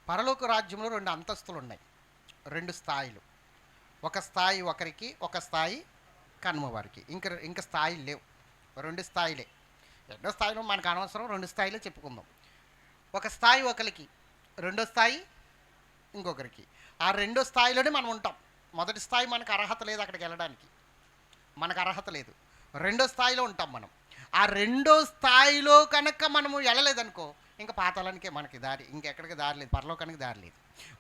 పరలోక రాజ్యంలో 2 అంతస్తులు ఉన్నాయి, 2 స్థాయిలు. ఒక స్థాయి ఒకరికి, ఒక స్థాయి కనుమ వారికి. ఇంక స్థాయిలు లేవు, 2 స్థాయిలే. రెండో స్థాయిలో మనకు అనవసరం, 2 స్థాయిలే చెప్పుకుందాం. ఒక స్థాయి ఒకరికి, రెండో స్థాయి ఇంకొకరికి. ఆ రెండో స్థాయిలోనే మనం ఉంటాం. మొదటి స్థాయి మనకు అర్హత లేదు, అక్కడికి వెళ్ళడానికి మనకు అర్హత లేదు. రెండో స్థాయిలో ఉంటాం మనం. ఆ రెండో స్థాయిలో కనుక మనము వెళ్ళలేదనుకో, ఇంకా పాతాళానికే మనకి దారి, ఇంకెక్కడికి దారి లేదు, పరలోకానికి దారి లేదు.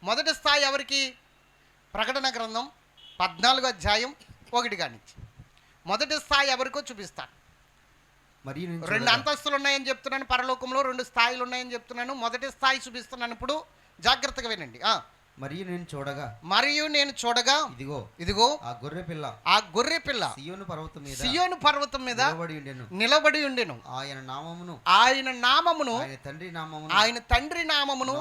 మొదటి స్థాయి ఎవరికి? ప్రకటన గ్రంథం 14:1 మొదటి స్థాయి ఎవరికో చూపిస్తాను. మరియు 2 అంతస్తులు ఉన్నాయని చెప్తున్నాను, పరలోకంలో 2 స్థాయిలు ఉన్నాయని చెప్తున్నాను. మొదటి స్థాయి చూపిస్తున్నాను. ఇప్పుడు జాగ్రత్తగా వినండి. మరియు నేను చూడగా ఇదిగో ఆ గొర్రె పిల్ల సియోను పర్వతం మీద నిలబడి ఉండెను. ఆయన నామమును ఆయన తండ్రి నామమును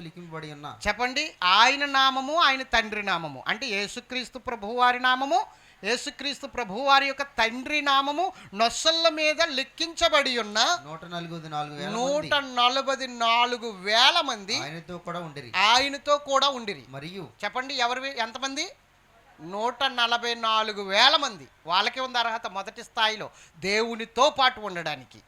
లిఖింపబడి ఉన్న. చెప్పండి, ఆయన నామము ఆయన తండ్రి నామము అంటే యేసుక్రీస్తు ప్రభువారి నామము, యేసుక్రీస్తు ప్రభువారి యొక్క తండ్రి నామము నొసళ్ళ మీద లెక్కించబడి ఉన్న 144,000 మంది ఆయనతో కూడా ఉండిరి. మరియు చెప్పండి, ఎంతమంది? 144,000 మంది. వాళ్ళకే ఉంది అర్హత మొదటి స్థాయిలో దేవునితో పాటు ఉండడానికి.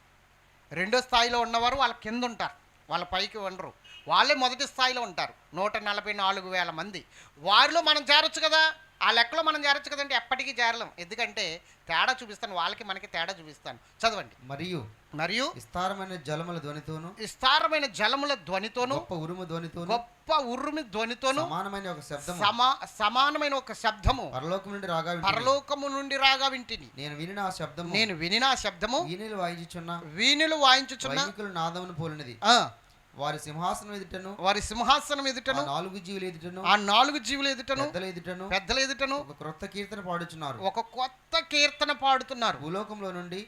రెండో స్థాయిలో ఉన్నవారు వాళ్ళ కింద ఉంటారు, వాళ్ళ పైకి ఉండరు. వాళ్ళే మొదటి స్థాయిలో ఉంటారు, 144,000 మంది. వారిలో మనం చేరొచ్చు కదా, ఆ లెక్కలో మనం చేరొచ్చు కదంటే. ఎప్పటికీ చేరలేం, ఎందుకంటే తేడా చూపిస్తాను, వాళ్ళకి మనకి తేడా చూపిస్తాను. చదవండి. మరియు విస్తారమైన జలముల ధ్వనితోను గొప్ప ఉరుము ధ్వనితోను సమానమైన ఒక శబ్దము పరలోకము నుండి రాగా వింటిని. నేను వినిన ఆ శబ్దము వీణులు వాయించుచున్న నాదమును పోలినది. వారి సింహాసనం ఎదుటను ఆ 4 జీవుల ఎదుటను పెద్దల ఎదుటను ఒక కొత్త కీర్తన పాడుతున్నారు. భూలోకంలో నుండి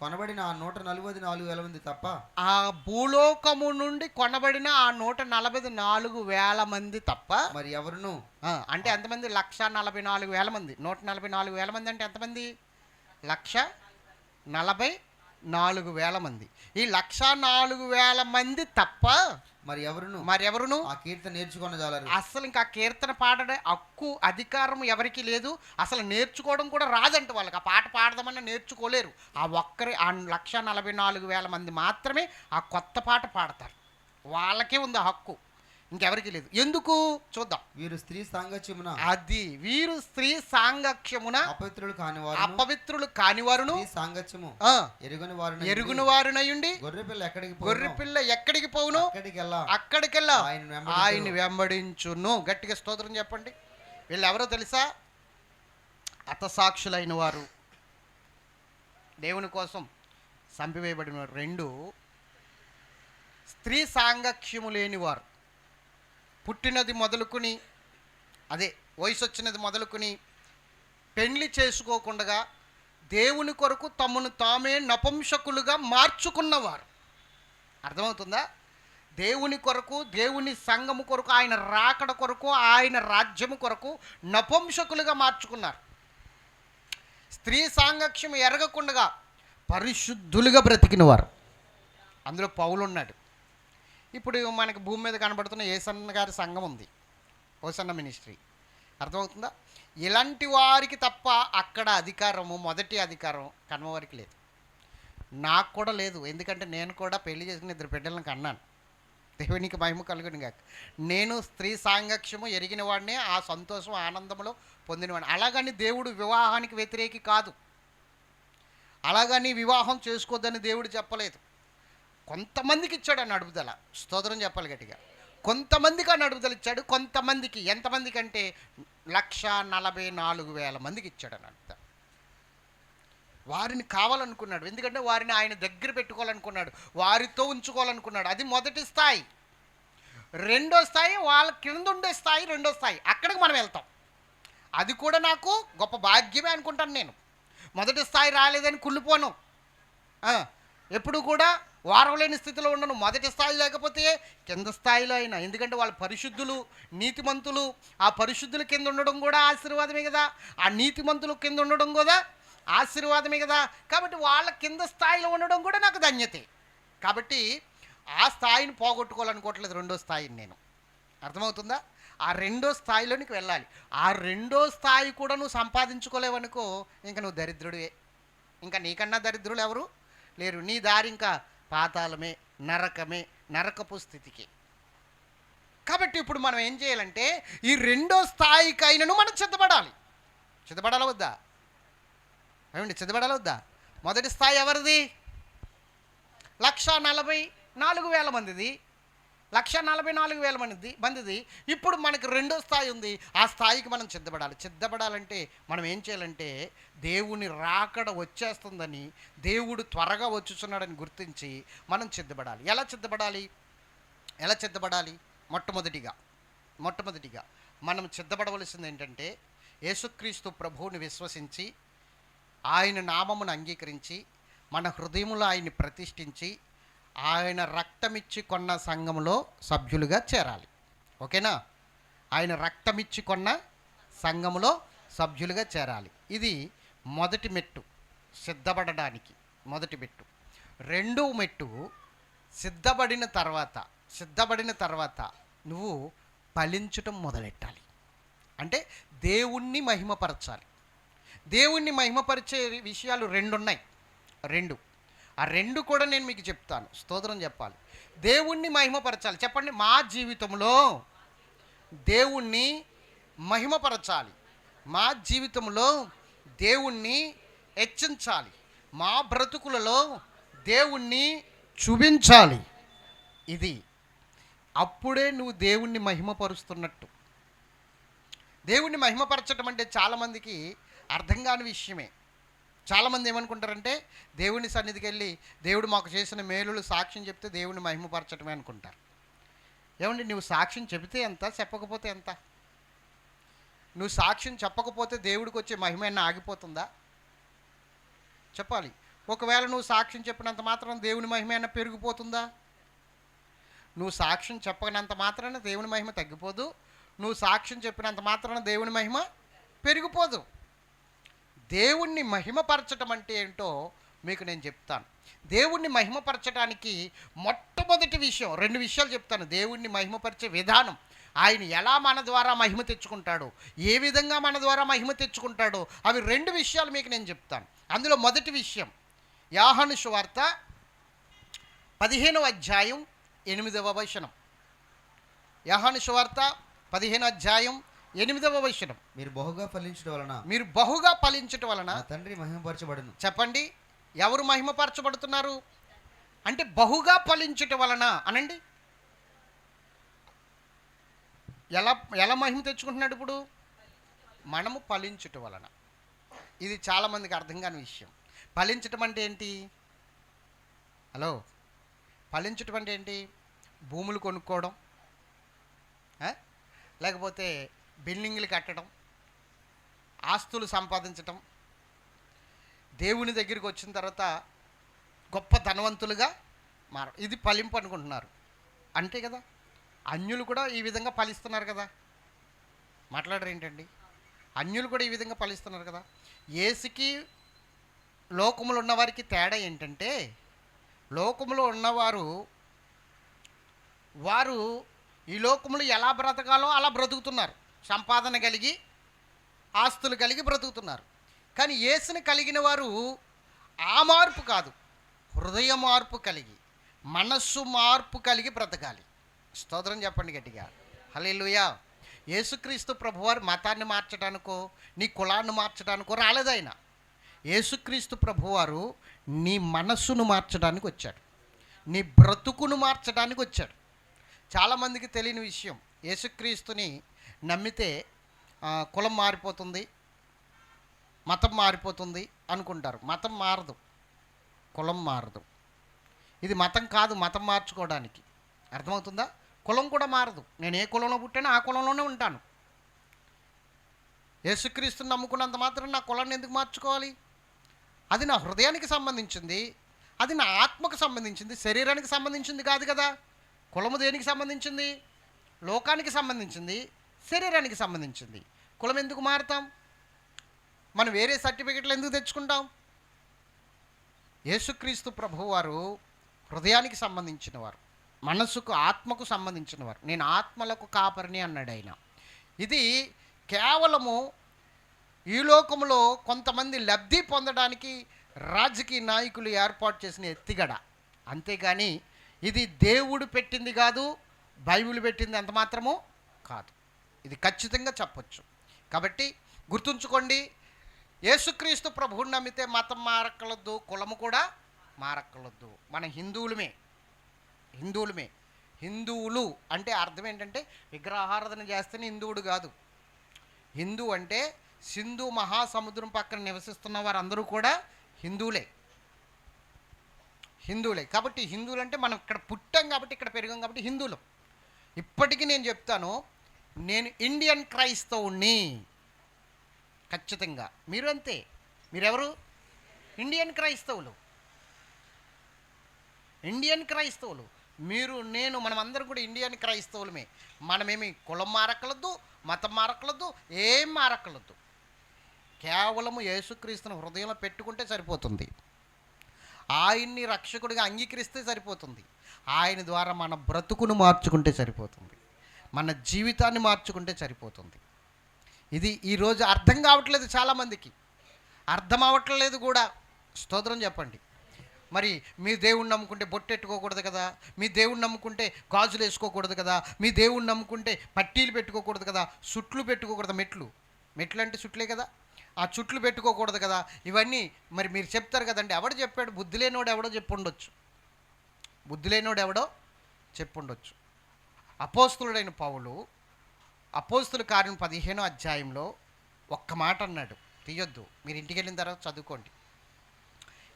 కొనబడిన ఆ 144,000 మంది తప్ప, ఆ భూలోకము నుండి కొనబడిన ఆ 144,000 మంది తప్ప మరి ఎవరును. అంటే ఎంతమంది? 144,000 మంది. 144,000 మంది అంటే ఎంతమంది? 144,000 మంది. ఈ 104,000 మంది తప్ప మరి ఎవరును ఆ కీర్తన నేర్చుకోనజాలరు. అసలు ఇంకా కీర్తన పాడే హక్కు అధికారం ఎవరికి లేదు. అసలు నేర్చుకోవడం కూడా రాదంట వాళ్ళకి. ఆ పాట పాడదామన్నా నేర్చుకోలేరు. ఆ 144,000 మంది మాత్రమే ఆ కొత్త పాట పాడతారు. వాళ్ళకే ఉంది ఆ హక్కు, ఇంకెవరికి లేదు. ఎందుకు చూద్దాం. వీరు స్త్రీ సాంగత్యమున అపవిత్రులు కానివారును ఎరుగుని వారునయుండి గొర్రెపిల్ల ఎక్కడికి పోవును అక్కడికెల్లా ఆయన వెంబడించును. గట్టిగా స్తోత్రం చెప్పండి. వీళ్ళు ఎవరో తెలుసా? హతసాక్షులైన వారు, దేవుని కోసం చంపివేయబడిన వారు. 2 స్త్రీ సాంగత్యము లేనివారు. పుట్టినది మొదలుకొని, అదే వయసు వచ్చినది మొదలుకొని పెండ్లి చేసుకోకుండా దేవుని కొరకు తమను తామే నపుంసకులుగా మార్చుకున్నవారు. అర్థమవుతుందా? దేవుని కొరకు, దేవుని సంఘము కొరకు, ఆయన రాకడ కొరకు, ఆయన రాజ్యము కొరకు నపుంసకులుగా మార్చుకున్నారు. స్త్రీ సాంగత్యం ఎరగకుండా పరిశుద్ధులుగా బ్రతికినవారు. అందులో పౌలు ఉన్నాడు. ఇప్పుడు మనకి భూమి మీద కనబడుతున్న యేసన్న గారి సంఘం ఉంది, హోసన్న మినిస్ట్రీ. అర్థమవుతుందా? ఇలాంటి వారికి తప్ప అక్కడ అధికారము, మొదటి అధికారం కన్మవారికి లేదు. నాకు కూడా లేదు, ఎందుకంటే నేను కూడా పెళ్లి చేసుకుని 2 బిడ్డలను కన్నాను. దేవునికి మహిమ కలుగును గాక. నేను స్త్రీ సాంగత్యము ఎరిగిన వాడిని, ఆ సంతోషం ఆనందంలో పొందినవాడిని. అలాగని దేవుడు వివాహానికి వ్యతిరేకి కాదు, అలాగని వివాహం చేసుకోవద్దని దేవుడు చెప్పలేదు. కొంతమందికి ఇచ్చాడు ఆ నడుపుదల. స్తోత్రం చెప్పాలి గట్టిగా. కొంతమందికి ఆ నడుపుదల ఇచ్చాడు. కొంతమందికి, ఎంతమందికి అంటే 144,000 మందికి ఇచ్చాడు ఆ నడుపుదల. వారిని కావాలనుకున్నాడు, ఎందుకంటే వారిని ఆయన దగ్గర పెట్టుకోవాలనుకున్నాడు, వారితో ఉంచుకోవాలనుకున్నాడు. అది మొదటి స్థాయి. రెండో స్థాయి వాళ్ళ కింద ఉండే స్థాయి, రెండో స్థాయి. అక్కడికి మనం వెళ్తాం. అది కూడా నాకు గొప్ప భాగ్యమే అనుకుంటాను నేను. మొదటి స్థాయి రాలేదని కుళ్ళిపోను, ఎప్పుడు కూడా వారం లేని స్థితిలో ఉండను. మొదటి స్థాయి లేకపోతే కింద స్థాయిలో అయినా, ఎందుకంటే వాళ్ళు పరిశుద్ధులు, నీతిమంతులు. ఆ పరిశుద్ధుల కింద ఉండడం కూడా ఆశీర్వాదమే కదా, ఆ నీతిమంతుల కింద ఉండడం కూడా ఆశీర్వాదమే కదా. కాబట్టి వాళ్ళ కింద స్థాయిలో ఉండడం కూడా నాకు ధన్యతే. కాబట్టి ఆ స్థాయిని పోగొట్టుకోవాలనుకోవట్లేదు రెండో స్థాయిని నేను. అర్థమవుతుందా? ఆ రెండో స్థాయిలోనికి వెళ్ళాలి. ఆ రెండో స్థాయి కూడా నువ్వు సంపాదించుకోలేవనుకో, ఇంకా నువ్వు దరిద్రుడివే. ఇంకా నీకన్నా దరిద్రులు ఎవరు లేరు. నీ దారి ఇంకా పాతాళమే, నరకమే, నరకపు స్థితికి. కాబట్టి ఇప్పుడు మనం ఏం చేయాలంటే ఈ రెండో స్థాయికైనను మనం సిద్ధపడాలి. సిద్ధపడాలా వద్దా? ఏమండి, సిద్ధపడాలా వద్దా? మొదటి స్థాయి ఎవరిది? 1,44,000 మందిది. 1,44,000 మందిది. ఇప్పుడు మనకు రెండో స్థాయి ఉంది. ఆ స్థాయికి మనం సిద్ధపడాలి. సిద్ధపడాలంటే మనం ఏం చేయాలంటే దేవుని రాకడ వచ్చేస్తుందని, దేవుడు త్వరగా వచ్చుచున్నాడని గుర్తించి మనం సిద్ధపడాలి. ఎలా సిద్ధపడాలి? మొట్టమొదటిగా మనం సిద్ధపడవలసింది ఏంటంటే యేసుక్రీస్తు ప్రభువుని విశ్వసించి ఆయన నామమును అంగీకరించి మన హృదయములో ఆయన్ని ప్రతిష్ఠించి ఆయన రక్తమిచ్చి కొన్న సంఘంలో సభ్యులుగా చేరాలి. ఓకేనా? ఆయన రక్తమిచ్చి కొన్న సంఘంలో సభ్యులుగా చేరాలి. ఇది మొదటి మెట్టు, సిద్ధపడడానికి మొదటి మెట్టు. రెండవ మెట్టు, సిద్ధపడిన తర్వాత నువ్వు ఫలించటం మొదలెట్టాలి. అంటే దేవుణ్ణి మహిమపరచాలి. దేవుణ్ణి మహిమపరిచే విషయాలు రెండు ఉన్నాయి. ఆ రెండు కూడా నేను మీకు చెప్తాను. స్తోత్రం చెప్పాలి. దేవుణ్ణి మహిమపరచాలి. చెప్పండి. మా జీవితంలో దేవుణ్ణి మహిమపరచాలి. మా జీవితంలో దేవుణ్ణి హెచ్చించాలి. మా బ్రతుకులలో దేవుణ్ణి చూపించాలి. ఇది అప్పుడే నువ్వు దేవుణ్ణి మహిమపరుస్తున్నట్టు. దేవుణ్ణి మహిమపరచడం అంటే చాలామందికి అర్థం కాని విషయమే. చాలామంది ఏమనుకుంటారంటే దేవుని సన్నిధికి వెళ్ళి దేవుడు మాకు చేసిన మేలులు సాక్ష్యం చెప్తే దేవుని మహిమపరచడమే అనుకుంటారు. ఏమండి, నువ్వు సాక్ష్యం చెబితే ఎంత, చెప్పకపోతే ఎంత? నువ్వు సాక్ష్యం చెప్పకపోతే దేవుడికి వచ్చే మహిమ ఏమైనా ఆగిపోతుందా? చెప్పాలి. ఒకవేళ నువ్వు సాక్ష్యం చెప్పినంత మాత్రం దేవుని మహిమ ఏమైనా పెరిగిపోతుందా? నువ్వు సాక్ష్యం చెప్పనంత మాత్రాన దేవుని మహిమ తగ్గిపోదు. నువ్వు సాక్ష్యం చెప్పినంత మాత్రాన దేవుని మహిమ పెరిగిపోదు. దేవుణ్ణి మహిమపరచటం అంటే ఏంటో మీకు నేను చెప్తాను. దేవుణ్ణి మహిమపరచడానికి మొట్టమొదటి విషయం, 2 విషయాలు చెప్తాను. దేవుణ్ణి మహిమపరిచే విధానం, ఆయన ఎలా మన ద్వారా మహిమ తెచ్చుకుంటాడో, ఏ విధంగా మన ద్వారా మహిమ తెచ్చుకుంటాడో, అవి 2 విషయాలు మీకు నేను చెప్తాను. అందులో మొదటి విషయం యోహాను సువార్త 15వ అధ్యాయం 8వ వచనం. యోహాను సువార్త 15వ అధ్యాయం 8వ వచనం. మీరు బహుగా ఫలించటం వలన నా తండ్రి మహిమపరచబడును. చెప్పండి, ఎవరు మహిమపరచబడుతున్నారు అంటే బహుగా ఫలించటం వలన అనండి. ఎలా మహిమ తెచ్చుకుంటున్నాడు? ఇప్పుడు మనము ఫలించటం వలన. ఇది చాలామందికి అర్థం కాని విషయం. ఫలించటం అంటే ఏంటి? హలో, ఫలించటం అంటే ఏంటి? భూములు కొనుక్కోవడం, లేకపోతే బిల్డింగ్లు కట్టడం, ఆస్తులు సంపాదించటం, దేవుని దగ్గరికి వచ్చిన తర్వాత గొప్ప ధనవంతులుగా ఇది ఫలింపు అనుకుంటున్నారు. అంతే కదా? అన్యులు కూడా ఈ విధంగా ఫలిస్తున్నారు కదా. మాట్లాడరు ఏంటండి? అన్యులు కూడా ఈ విధంగా ఫలిస్తున్నారు కదా. యేసుకి లోకములో ఉన్నవారికి తేడా ఏంటంటే, లోకములో ఉన్నవారు ఈ లోకములు ఎలా బ్రతకాలో అలా బ్రతుకుతున్నారు. సంపాదన కలిగి, ఆస్తులు కలిగి బ్రతుకుతున్నారు. కానీ యేసుని కలిగిన వారు ఆ మార్పు కాదు, హృదయ మార్పు కలిగి, మనస్సు మార్పు కలిగి బ్రతకాలి. స్తోత్రం చెప్పండి గట్టిగా. హల్లెలూయా. యేసుక్రీస్తు ప్రభువారు మతాన్ని మార్చడానికో నీ కులాన్ని మార్చడానికో రాలేదైన. యేసుక్రీస్తు ప్రభువారు నీ మనస్సును మార్చడానికి వచ్చాడు, నీ బ్రతుకును మార్చడానికి వచ్చాడు. చాలామందికి తెలియని విషయం, యేసుక్రీస్తుని నమ్మితే కులం మారిపోతుంది, మతం మారిపోతుంది అనుకుంటారు. మతం మారదు, కులం మారదు. ఇది మతం కాదు మతం మార్చుకోవడానికి. అర్థమవుతుందా? కులం కూడా మారదు. నేను ఏ కులంలో పుట్టానో ఆ కులంలోనే ఉంటాను. యేసుక్రీస్తుని నమ్ముకున్నంత మాత్రం నా కులాన్ని ఎందుకు మార్చుకోవాలి? అది నా హృదయానికి సంబంధించింది, అది నా ఆత్మకు సంబంధించింది, శరీరానికి సంబంధించింది కాదు కదా. కులము దేనికి సంబంధించింది? లోకానికి సంబంధించింది, శరీరానికి సంబంధించింది. కులం ఎందుకు మారుతాం? మనం వేరే సర్టిఫికెట్లు ఎందుకు తెచ్చుకుంటాం? యేసుక్రీస్తు ప్రభువారు హృదయానికి సంబంధించిన వారు. మనసుకు ఆత్మకు సంబంధించిన వారు. నేను ఆత్మలకు కాపరిని అన్నాడు ఆయన. ఇది కేవలము ఈ లోకంలో కొంతమంది లబ్ధి పొందడానికి రాజకీయ నాయకులు ఏర్పాటు చేసిన ఎత్తిగడ, అంతేగాని ఇది దేవుడు పెట్టింది కాదు, బైబిల్ పెట్టింది అంత మాత్రము కాదు. ఇది ఖచ్చితంగా చెప్పొచ్చు. కాబట్టి గుర్తుంచుకోండి, యేసుక్రీస్తు ప్రభువుని నమ్మితే మతం మారక్కలొద్దు, కులము కూడా మారక్కలొద్దు. మన హిందువులమే. హిందువులు అంటే అర్థం ఏంటంటే విగ్రహారాధన చేస్తేనే హిందువుడు కాదు. హిందూ అంటే సింధు మహాసముద్రం పక్కన నివసిస్తున్న వారందరూ కూడా హిందువులే. కాబట్టి హిందువులు అంటే మనం ఇక్కడ పుట్టాం కాబట్టి, ఇక్కడ పెరిగాం కాబట్టి హిందువులు. ఇప్పటికీ నేను చెప్తాను, నేను ఇండియన్ క్రైస్తవుణ్ణి ఖచ్చితంగా. మీరు అంతే. మీరెవరు? ఇండియన్ క్రైస్తవులు. మీరు, నేను, మనమందరం కూడా ఇండియన్ క్రైస్తవులమే. మనమేమి కులం మారక్కలొద్దు, మతం మారక్కలొద్దు, ఏం మారక్కలొద్దు. కేవలము యేసుక్రీస్తును హృదయంలో పెట్టుకుంటే సరిపోతుంది. ఆయన్ని రక్షకుడిగా అంగీకరిస్తే సరిపోతుంది. ఆయన ద్వారా మన బ్రతుకును మార్చుకుంటే సరిపోతుంది. మన జీవితాన్ని మార్చుకుంటే సరిపోతుంది. ఇది ఈరోజు అర్థం కావట్లేదు, చాలామందికి అర్థం అవ్వట్లేదు కూడా. స్తోత్రం చెప్పండి. మరి మీ దేవుణ్ణి నమ్ముకుంటే బొట్టెట్టుకోకూడదు కదా, మీ దేవుణ్ణి నమ్ముకుంటే గాజులు వేసుకోకూడదు కదా, మీ దేవుణ్ణి నమ్ముకుంటే పట్టీలు పెట్టుకోకూడదు కదా, సుట్లు పెట్టుకోకూడదు. మెట్లు అంటే సుట్లే కదా, ఆ చుట్లు పెట్టుకోకూడదు కదా. ఇవన్నీ మరి మీరు చెప్తారు కదండి. ఎవడు చెప్పాడు? బుద్ధి లేనోడు ఎవడో చెప్పుండొచ్చు. అపోస్తలుడైన పౌలు అపోస్తల కార్యం 15వ అధ్యాయంలో ఒక్క మాట అన్నాడు. తీయొద్దు, మీరు ఇంటికి వెళ్ళిన తర్వాత చదువుకోండి.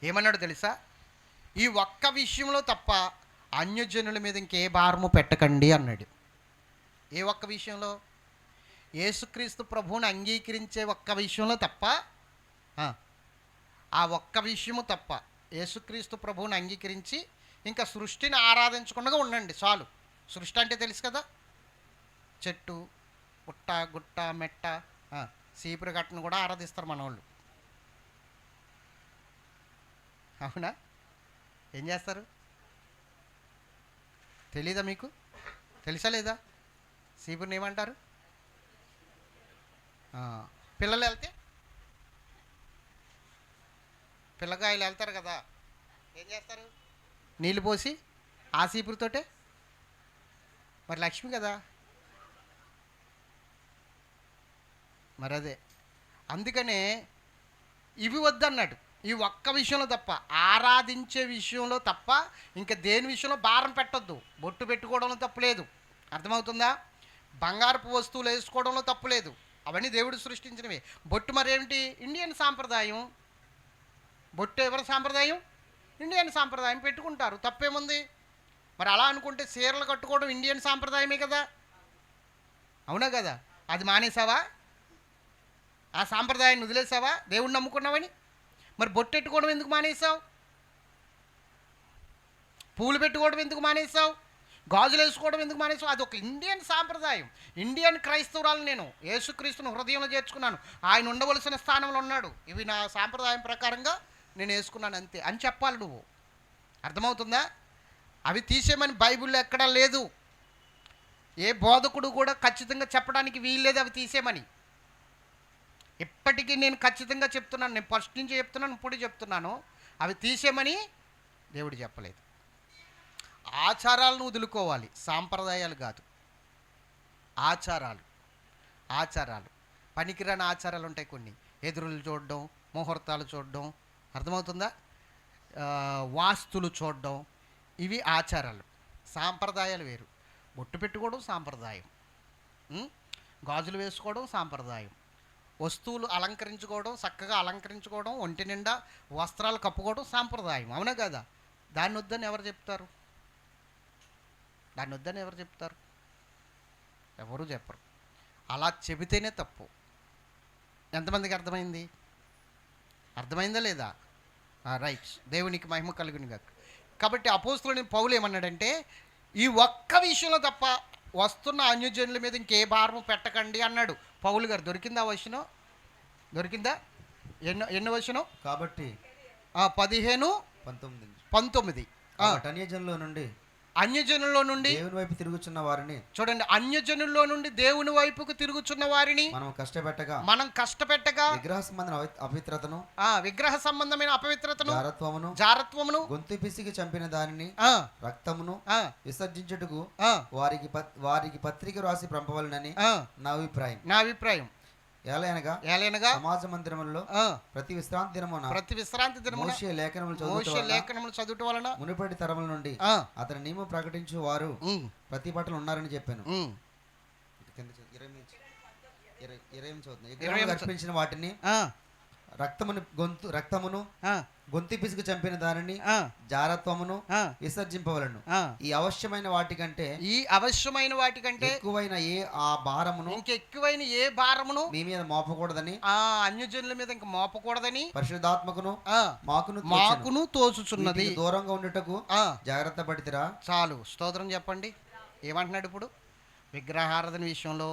ఏమన్నాడు తెలుసా? ఈ ఒక్క విషయంలో తప్ప అన్యజనుల మీద ఇంకే భారము పెట్టకండి అన్నాడు. ఏ ఒక్క విషయంలో? యేసుక్రీస్తు ప్రభువుని అంగీకరించే ఒక్క విషయంలో తప్ప, ఆ ఒక్క విషయము తప్ప యేసుక్రీస్తు ప్రభువుని అంగీకరించి ఇంకా సృష్టిని ఆరాధించకుండా ఉండండి చాలు. సృష్టి అంటే తెలుసు కదా, చెట్టు, పుట్ట, గుట్ట, మెట్ట, సీపురు గట్టను కూడా ఆరాధిస్తారు మన వాళ్ళు. అవునా? ఏం చేస్తారు తెలీదా మీకు? తెలుసా లేదా? సీపురుని ఏమంటారు? పిల్లలు వెళ్తే పిల్లకాయలు వెళ్తారు కదా, ఏం చేస్తారు? నీళ్ళు పోసి ఆ సీపురుతోటే. మరి లక్ష్మి కదా, మరి అదే. అందుకనే ఇవి వద్దన్నాడు. ఈ ఒక్క విషయంలో తప్ప, ఆరాధించే విషయంలో తప్ప ఇంకా దేని విషయంలో భారం పెట్టొద్దు. బొట్టు పెట్టుకోవడంలో తప్పులేదు, అర్థమవుతుందా? బంగారపు వస్తువులు వేసుకోవడంలో తప్పులేదు, అవన్నీ దేవుడు సృష్టించినవి. బొట్టు మరేమిటి? ఇండియన్ సాంప్రదాయం. బొట్టు ఎవరి సాంప్రదాయం? ఇండియన్ సాంప్రదాయం, పెట్టుకుంటారు, తప్పేముంది? మరి అలా అనుకుంటే చీరలు కట్టుకోవడం ఇండియన్ సాంప్రదాయమే కదా, అవునా కదా? అది మానేసావా? ఆ సాంప్రదాయాన్ని వదిలేసావా దేవుణ్ణి నమ్ముకున్నావని? మరి బొట్టు పెట్టుకోవడం ఎందుకు మానేసావు? పూలు పెట్టుకోవడం ఎందుకు మానేసావు? గాజులు వేసుకోవడం ఎందుకు మానేసావు? అది ఒక ఇండియన్ సాంప్రదాయం. ఇండియన్ క్రైస్తవురాలు నేను. యేసుక్రీస్తును హృదయంలో చేర్చుకున్నాను, ఆయన ఉండవలసిన స్థానంలో ఉన్నాడు, ఇవి నా సాంప్రదాయం ప్రకారంగా నేను వేసుకున్నాను అంతే అని చెప్పాలి నువ్వు. అర్థమవుతుందా? అవి తీసేయమని బైబిల్లో ఎక్కడా లేదు. ఏ బోధకుడు కూడా ఖచ్చితంగా చెప్పడానికి వీల్లేదు అవి తీసేయమని. ఇప్పటికీ నేను ఖచ్చితంగా చెప్తున్నాను, నేను ఫస్ట్ నుంచి చెప్తున్నాను, ఇప్పుడు చెప్తున్నాను, అవి తీసేయమని దేవుడు చెప్పలేదు. ఆచారాలను వదులుకోవాలి, సాంప్రదాయాలు కాదు. ఆచారాలు పనికిరాని ఆచారాలు ఉంటాయి కొన్ని. ఎదురులు చూడడం, ముహూర్తాలు చూడడం, అర్థమవుతుందా? వాస్తులు చూడడం, ఇవి ఆచారాలు. సాంప్రదాయాలు వేరు. బొట్టు పెట్టుకోవడం సాంప్రదాయం, గాజులు వేసుకోవడం సాంప్రదాయం, వస్తువులు అలంకరించుకోవడం, చక్కగా అలంకరించుకోవడం, ఒంటి నిండా వస్త్రాలు కప్పుకోవడం సాంప్రదాయం, అవునా కదా? దాన్ని వద్దని ఎవరు చెప్తారు? ఎవరు చెప్పరు. అలా చెబితేనే తప్పు. ఎంతమందికి అర్థమైంది? అర్థమైందా లేదా? రైట్, దేవునికి మహిమ కలుగును గాక. కాబట్టి అపోస్తలుడైన పౌలు ఏమన్నాడంటే, ఈ ఒక్క విషయంలో తప్ప వస్తున్న అన్యజనుల మీద ఇంకే భారము పెట్టకండి అన్నాడు పౌలు గారు. దొరికిందా వచనం? దొరికిందా? ఎన్నో వచనం? కాబట్టి 15:19 అన్యజనుల నుండి అన్యజనుల్లో నుండి దేవుని వైపు తిరుగుచున్న వారిని, చూడండి, అన్యజనుల్లో నుండి దేవుని వైపుకు తిరుగుచున్న వారిని మనం కష్టపెట్టగా విగ్రహ సంబంధమైన అపవిత్రతను, జారత్వమును గొంతు పిసికి చంపిన దానిని, రక్తమును విసర్జించుటకు వారికి పత్రిక రాసి పంపవలనని నా అభిప్రాయం. ఏలయనగా సమాజ మందిరములో ప్రతి విశ్రాంతి దినమున మోషే లేఖనములు చదువుట వలన మునుపటి తరముల నుండి అతని నియమం ప్రకటించు వారు ప్రతి పట్ల ఉన్నారని చెప్పాను. అర్పించిన వాటిని, రక్తమును గొంతు పిసుకు చంపిన దానిని, జారత్వమును విసర్జింపవలను. ఈ అవశ్యమైన వాటికంటే ఎక్కువైన ఏ భారమును మీ మీద మోపకూడదని, అన్యజనుల మీద ఇంకా మోపకూడదని పరిశుద్ధాత్మకును మాకును తోచుచున్నది. దూరంగా ఉండటకు జాగ్రత్త పడితిరా. చాలు. స్తోత్రం చెప్పండి. ఏమంటున్నాడు ఇప్పుడు? విగ్రహారాధన విషయంలో,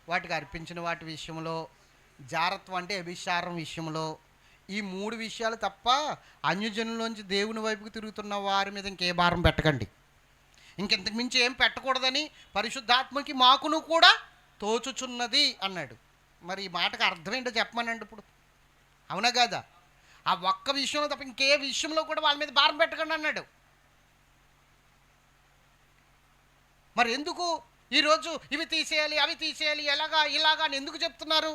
వాటికి అర్పించిన వాటి విషయంలో, జారత్వం అంటే అభిషారం విషయంలో, ఈ 3 విషయాలు తప్ప అన్యజనుల్లోంచి దేవుని వైపుకి తిరుగుతున్న వారి మీద ఇంకే భారం పెట్టకండి. ఇంకెంతకు మించి ఏం పెట్టకూడదని పరిశుద్ధాత్మకి మాకును కూడా తోచుచున్నది అన్నాడు. మరి ఈ మాటకు అర్థం ఏంటో చెప్పమనండి ఇప్పుడు. అవునా కాదా? ఆ ఒక్క విషయంలో తప్ప ఇంకే విషయంలో కూడా వాళ్ళ మీద భారం పెట్టకండి అన్నాడు. మరి ఎందుకు ఈరోజు ఇవి తీసేయాలి, అవి తీసేయాలి, ఇలాగా అని ఎందుకు చెప్తున్నారు?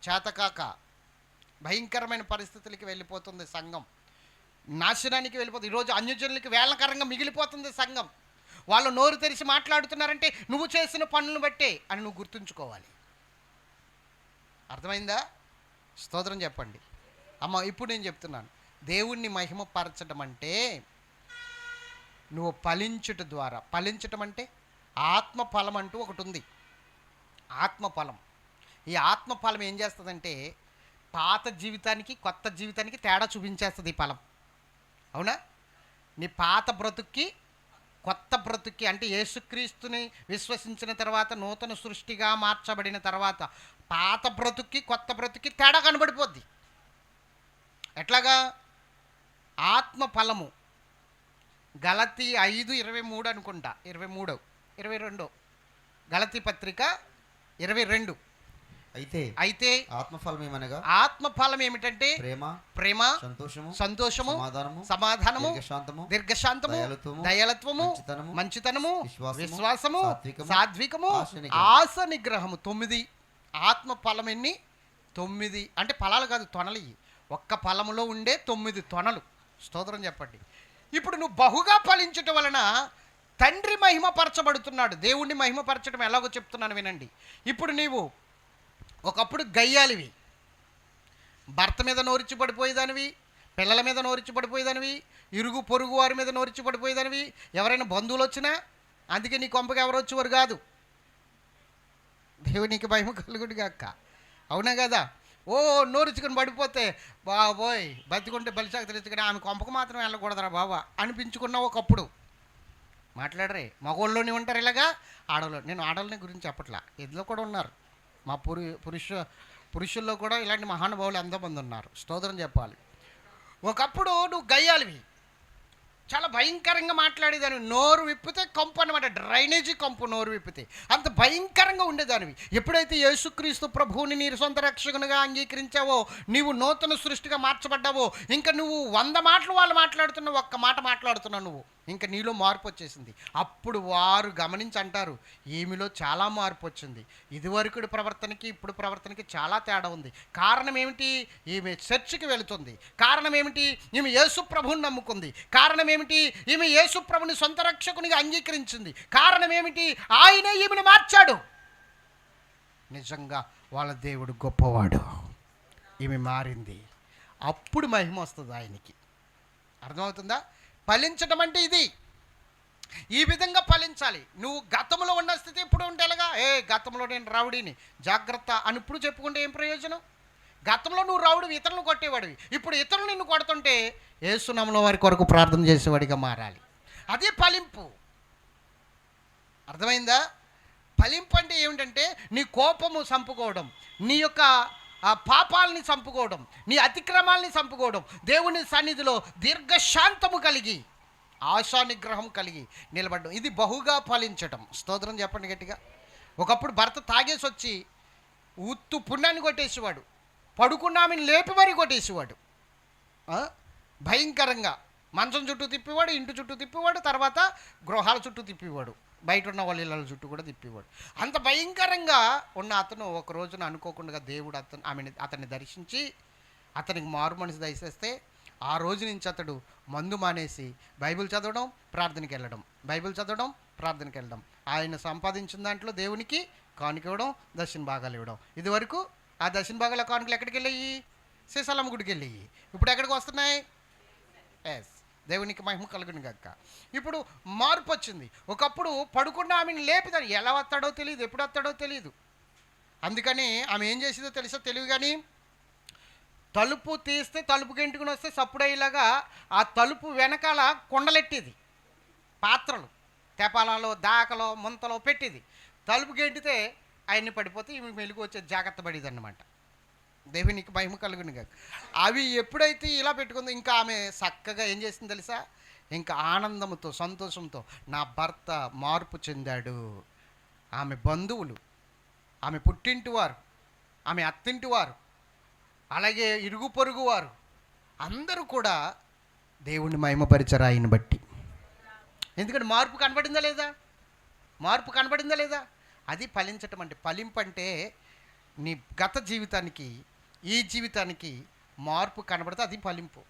చేతకాక భయంకరమైన పరిస్థితులకి వెళ్ళిపోతుంది సంఘం, నాశనానికి వెళ్ళిపోతుంది. ఈరోజు అన్యజనులకి వేళకరంగా మిగిలిపోతుంది సంఘం. వాళ్ళు నోరు తెరిచి మాట్లాడుతున్నారంటే నువ్వు చేసిన పనులను బట్టే అని నువ్వు గుర్తుంచుకోవాలి. అర్థమైందా? స్తోత్రం చెప్పండి. అమ్మ, ఇప్పుడు నేను చెప్తున్నాను, దేవుణ్ణి మహిమపరచడం అంటే నువ్వు ఫలించటం అంటే ఆత్మఫలం అంటూ ఒకటి ఉంది. ఆత్మఫలం. ఈ ఆత్మఫలం ఏం చేస్తుందంటే పాత జీవితానికి కొత్త జీవితానికి తేడా చూపించేస్తుంది ఈ ఫలం. అవునా? నీ పాత బ్రతుక్కి కొత్త బ్రతుక్కి, అంటే యేసుక్రీస్తుని విశ్వసించిన తర్వాత నూతన సృష్టిగా మార్చబడిన తర్వాత పాత బ్రతుక్కి కొత్త బ్రతుక్కి తేడా కనబడిపోద్ది. ఎట్లాగా? ఆత్మఫలము గలతీ 5:23 అనుకుంటా, 22 గలతీ పత్రిక 22. అయితే ఆత్మఫలం ఏమిటంటే ప్రేమ, సంతోషము, సమాధానము, దీర్ఘశాంతము, దయాళత్వము, మంచితనము, విశ్వాసము, సాత్వికము, ఆశ నిగ్రహము. 9 ఆత్మఫలం. ఎన్ని? 9. అంటే ఫలాలు కాదు, తొనలు. ఒక్క ఫలములో ఉండే 9 తొనలు. స్తోత్రం చెప్పండి. ఇప్పుడు నువ్వు బహుగా ఫలించటం వలన తండ్రి మహిమపరచబడుతున్నాడు. దేవుణ్ణి మహిమపరచడం ఎలాగో చెప్తున్నాను వినండి. ఇప్పుడు నీవు ఒకప్పుడు గయ్యాలివి, భర్త మీద నోరిచ్చి పడిపోయేదానివి, పిల్లల మీద నోరిచ్చి పడిపోయేదానివి, ఇరుగు పొరుగు వారి మీద నోరిచ్చి పడిపోయేదానివి. ఎవరైనా బంధువులు వచ్చినా అందుకే నీ కొంపకి ఎవరు వచ్చేవారు కాదు. దేవునికి మహిమ కలుగుడు గాక. అవునా కదా? నోరుచుకొని పడిపోతే బాబోయ్ బతికుంటే బలిసాకు తెచ్చుకొని ఆమె కొంపకు మాత్రం వెళ్ళకూడదురా బాబా అనిపించుకున్నావు ఒకప్పుడు. మాట్లాడరే, మగోళ్ళలోనే ఉంటారు ఇలాగా, ఆడవాళ్ళు. నేను ఆడవాళ్ళని గురించి చెప్పట్లా, ఎదులో కూడా ఉన్నారు. మా పురుషుల్లో కూడా ఇలాంటి మహానుభావులు ఎంతోమంది ఉన్నారు. స్తోత్రం చెప్పాలి. ఒకప్పుడు నువ్వు గయ్యాలివి, చాలా భయంకరంగా మాట్లాడేదానివి. నోరు విప్పితే కంపు అనమాట, డ్రైనేజీ కంపు. నోరు విప్పితే అంత భయంకరంగా ఉండేదానివి. ఎప్పుడైతే యేసుక్రీస్తు ప్రభువుని నీ సొంత రక్షకునిగా అంగీకరించావో, నీవు నూతన సృష్టిగా మార్చబడ్డావో, ఇంకా నువ్వు 100 మాటలు వాళ్ళు మాట్లాడుతున్నావు, ఒక్క మాట మాట్లాడుతున్నావు నువ్వు. ఇంకా నీలో మార్పు వచ్చేసింది. అప్పుడు వారు గమనించి అంటారు, ఈమెలో చాలా మార్పు వచ్చింది, ఇదివరకు ప్రవర్తనకి ఇప్పుడు ప్రవర్తనకి చాలా తేడా ఉంది. కారణం ఏమిటి? ఈమె చర్చికి వెళుతుంది. కారణం ఏమిటి? ఈమె యేసు ప్రభువుని నమ్ముకుంది. కారణం ఏమిటి? ఈమె యేసు ప్రభువుని సొంత రక్షకునిగా అంగీకరించింది. కారణం ఏమిటి? ఆయనే ఈమెను మార్చాడు. నిజంగా వాళ్ళ దేవుడు గొప్పవాడు. ఈమె మారింది. అప్పుడు మహిమ వస్తుంది ఆయనకి. అర్థమవుతుందా? ఫలించడం అంటే ఇది. ఈ విధంగా ఫలించాలి. నువ్వు గతంలో ఉన్న స్థితి ఇప్పుడు ఉండేలాగా, గతంలో నేను రౌడీని జాగ్రత్త అని ఇప్పుడు చెప్పుకుంటే ఏం ప్రయోజనం? గతంలో నువ్వు రౌడివి, ఇతరులను కొట్టేవాడివి. ఇప్పుడు ఇతరులు నిన్ను కొడుతుంటే యేసునామములో వారి కొరకు ప్రార్థన చేసేవాడిగా మారాలి. అదే ఫలింపు. అర్థమైందా? ఫలింపు అంటే ఏమిటంటే నీ కోపము చంపుకోవడం, నీ యొక్క పాపాలని చంపుకోవడం, నీ అతిక్రమాలని చంపుకోవడం, దేవుని సన్నిధిలో దీర్ఘశాంతము కలిగి ఆశా నిగ్రహం కలిగి నిలబడడం, ఇది బహుగా ఫలించటం. స్తోత్రం చెప్పండి గట్టిగా. ఒకప్పుడు భర్త తాగేసి వచ్చి ఉత్తు పుణ్యాన్ని కొట్టేసేవాడు, పడుకున్నామని లేపి మరీ కొట్టేసేవాడు. భయంకరంగా మంచం చుట్టూ తిప్పేవాడు, ఇంటి చుట్టూ తిప్పేవాడు, తర్వాత గృహాల చుట్టూ తిప్పేవాడు, బయట ఉన్న వాళ్ళ ఇళ్ళ చుట్టూ కూడా తిప్పేవాడు. అంత భయంకరంగా ఉన్న అతను ఒక రోజున అనుకోకుండా దేవుడు అతన్ని దర్శించి అతనికి మారు మనసు దయచేస్తే ఆ రోజు నుంచి అతడు మందు మానేసి బైబిల్ చదవడం, ప్రార్థనకి వెళ్ళడం, బైబిల్ చదవడం, ప్రార్థనకి వెళ్ళడం, ఆయన సంపాదించిన దాంట్లో దేవునికి కానుక ఇవ్వడం, దక్షిణ భాగాలు ఇవ్వడం. ఇదివరకు ఆ దక్షిణ భాగాల కానుకలు ఎక్కడికి వెళ్ళాయి? శ్రీశైలం గుడికి వెళ్ళాయి. ఇప్పుడు ఎక్కడికి వస్తున్నాయి? ఎస్, దేవునికి మహిమ కలుగును గాక. ఇప్పుడు మార్పు వచ్చింది. ఒకప్పుడు పడుకున్న ఆమెను లేపుతాడు, ఎలా వస్తాడో తెలియదు, ఎప్పుడు వస్తాడో తెలియదు. అందుకని ఆమె ఏం చేసిందో తెలుసో తెలియదు, కానీ తలుపు తీస్తే తలుపు గెంటుకుని వస్తే సప్పుడయ్యేలాగా ఆ తలుపు వెనకాల కొండలెట్టేది, పాత్రలు తెపాలలో దాకలో ముంతలో పెట్టేది. తలుపు గెంటితే ఆయన్ని పడిపోతే ఈమె మెలుగు వచ్చే జాగ్రత్త పడేది అన్నమాట. దేవునికి మహిమ కలుగును కాక. అవి ఎప్పుడైతే ఇలా పెట్టుకుందో ఇంకా ఆమె చక్కగా ఏం చేసింది తెలుసా? ఇంకా ఆనందంతో సంతోషంతో నా భర్త మార్పు చెందాడు. ఆమె బంధువులు, ఆమె పుట్టింటి వారు, ఆమె అత్తింటి వారు, అలాగే ఇరుగు పొరుగు వారు అందరూ కూడా దేవుణ్ణి మహిమపరిచారు ఆయన్ని బట్టి. ఎందుకంటే మార్పు కనబడిందా లేదా? మార్పు కనబడిందా లేదా? అది ఫలించటం అంటే. ఫలింపు అంటే నీ గత జీవితానికి ఈ జీవితానికి మార్పు కనబడితే అది ఫలింపు.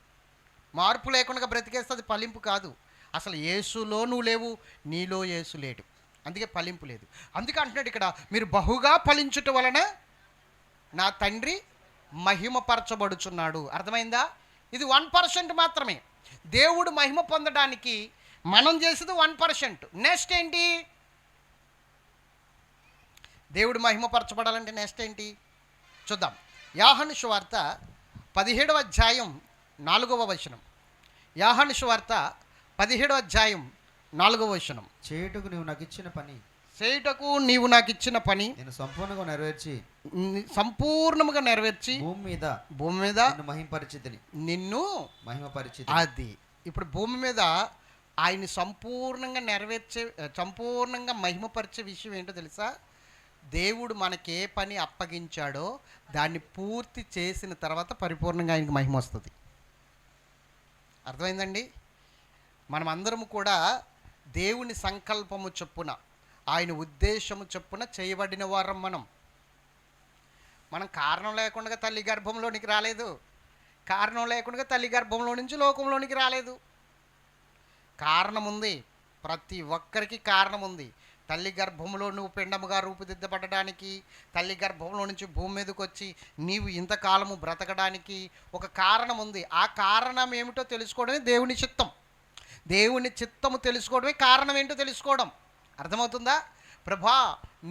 మార్పు లేకుండా బ్రతికేస్తే అది ఫలింపు కాదు. అసలు యేసులో నువ్వు లేవు, నీలో యేసు లేడు, అందుకే ఫలింపు లేదు. అందుకే అంటున్నాడు ఇక్కడ, మీరు బహుగా ఫలించుట వలన నా తండ్రి మహిమపరచబడుచున్నాడు. అర్థమైందా? ఇది 1% మాత్రమే. దేవుడు మహిమ పొందడానికి మనం చేసేది 1%. నెక్స్ట్ ఏంటి? దేవుడు మహిమపరచబడాలంటే నెక్స్ట్ ఏంటి చూద్దాం. యోహాను సువార్త 17వ అధ్యాయం 4వ వచనం. యోహాను సువార్త 17వ అధ్యాయం 4వ వచనం. చేయుటకు నీవు నాకు ఇచ్చిన పని, చేయుటకు నీవు నాకు ఇచ్చిన పని నేను సంపూర్ణంగా నెరవేర్చి భూమి మీద నిన్ను మహిమపరిచితిని. అది ఇప్పుడు భూమి మీద ఆయన్ని సంపూర్ణంగా మహిమపరిచే విషయం ఏంటో తెలుసా? దేవుడు మనకి ఏ పని అప్పగించాడో దాన్ని పూర్తి చేసిన తర్వాత పరిపూర్ణంగా ఆయనకి మహిమ వస్తుంది. అర్థమైందండి? మనం అందరము కూడా దేవుని సంకల్పము చొప్పున, ఆయన ఉద్దేశము చొప్పున చేయబడిన వారం. మనం కారణం లేకుండా తల్లి గర్భంలోనికి రాలేదు, కారణం లేకుండా తల్లి గర్భంలో నుంచి లోకంలోనికి రాలేదు. కారణం ఉంది, ప్రతి ఒక్కరికి కారణం ఉంది. తల్లి గర్భంలో నువ్వు పిండముగా రూపుదిద్దబడడానికి, తల్లి గర్భంలో నుంచి భూమి మీదకి వచ్చి నీవు ఇంతకాలము బ్రతకడానికి ఒక కారణం ఉంది. ఆ కారణం ఏమిటో తెలుసుకోవడమే దేవుని చిత్తం. దేవుని చిత్తము తెలుసుకోవడమే కారణం ఏంటో తెలుసుకోవడం. అర్థమవుతుందా? ప్రభా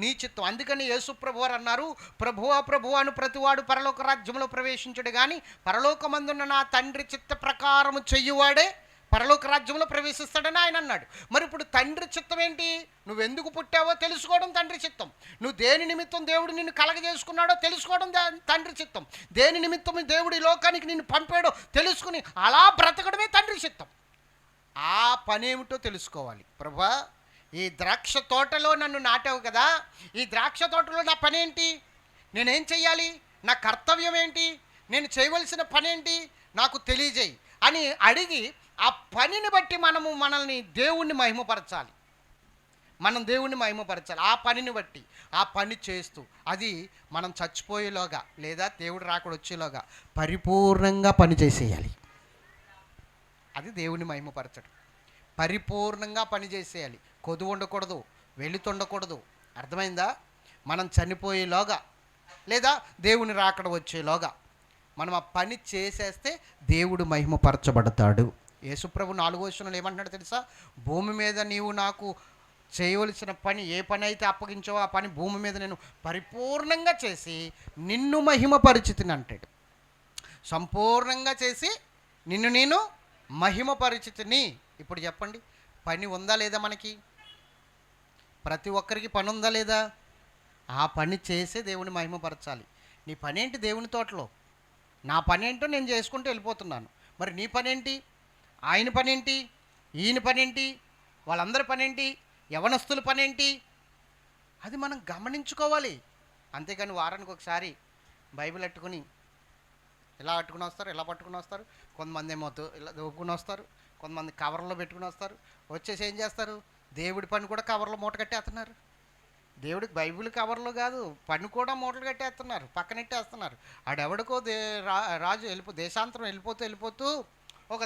నీ చిత్తం. అందుకని యేసు ప్రభువారు అన్నారు, ప్రభువా ప్రభువా అను ప్రతివాడు పరలోక రాజ్యంలో ప్రవేశించడు, కానీ పరలోకమందున్న నా తండ్రి చిత్త ప్రకారము చెయ్యువాడే పరలోక రాజ్యంలో ప్రవేశిస్తాడని ఆయన అన్నాడు. మరి ఇప్పుడు తండ్రి చిత్తం ఏంటి? నువ్వెందుకు పుట్టావో తెలుసుకోవడం తండ్రి చిత్తం. నువ్వు దేని నిమిత్తం దేవుడు నిన్ను కలగజేసుకున్నాడో తెలుసుకోవడం తండ్రి చిత్తం. దేని నిమిత్తం దేవుడు ఈ లోకానికి నిన్ను పంపాడో తెలుసుకుని అలా బ్రతకడమే తండ్రి చిత్తం. ఆ పని ఏమిటో తెలుసుకోవాలి. ప్రభా ఈ ద్రాక్ష తోటలో నన్ను నాటావు కదా, ఈ ద్రాక్ష తోటలో నా పని ఏంటి? నేనేం చెయ్యాలి? నా కర్తవ్యం ఏంటి? నేను చేయవలసిన పని ఏంటి? నాకు తెలియజేయి అని అడిగి ఆ పనిని బట్టి మనల్ని దేవుణ్ణి మహిమపరచాలి. మనం దేవుణ్ణి మహిమపరచాలి ఆ పనిని బట్టి. ఆ పని చేస్తూ అది మనం చచ్చిపోయేలోగా లేదా దేవుడు రాకుండా వచ్చేలోగా పరిపూర్ణంగా పని చేసేయాలి. అది దేవుని మహిమపరచడం. పరిపూర్ణంగా పని చేసేయాలి. కొదువు ఉండకూడదు, వెళుతుండకూడదు. అర్థమైందా? మనం చనిపోయేలోగా లేదా దేవుని రాకడ వచ్చేలోగా మనం ఆ పని చేసేస్తే దేవుడు మహిమపరచబడతాడు. యేసుప్రభు 4వ వచనంలో ఏమంటున్నాడు తెలుసా? భూమి మీద నీవు నాకు చేయవలసిన పని, ఏ పని అయితే అప్పగించావో ఆ పని భూమి మీద నేను పరిపూర్ణంగా చేసి నిన్ను మహిమపరిచితిని అంటాడు. సంపూర్ణంగా చేసి నిన్ను నేను మహిమపరిచితిని. ఇప్పుడు చెప్పండి, పని ఉందా లేదా? మనకి ప్రతి ఒక్కరికి పని ఉందా లేదా? ఆ పని చేసే దేవుని మహిమపరచాలి. నీ పని ఏంటి దేవుని తోటలో? నా పని ఏంటో నేను చేసుకుంటూ వెళ్ళిపోతున్నాను. మరి నీ పని ఏంటి? ఆయన పని ఏంటి? ఈయన పనేంటి, వాళ్ళందరి పనేంటి, యవనస్తుల పనేంటి, అది మనం గమనించుకోవాలి. అంతేకాని వారానికి ఒకసారి బైబిల్ అట్టుకుని ఇలా పట్టుకుని వస్తారు, ఇలా పట్టుకుని వస్తారు, కొంతమంది ఏమో ఇలా దొప్పుకుని వస్తారు, కొంతమంది కవర్లో పెట్టుకుని వస్తారు. వచ్చేసి ఏం చేస్తారు, దేవుడి పని కూడా కవర్లో మూట కట్టేస్తున్నారు. దేవుడికి బైబిల్ కవర్లో కాదు, పని కూడా మూటలు కట్టేస్తున్నారు, పక్కనెట్టేస్తున్నారు. ఆడెవడికో రాజు దేశాంతరం వెళ్ళిపోతూ ఒక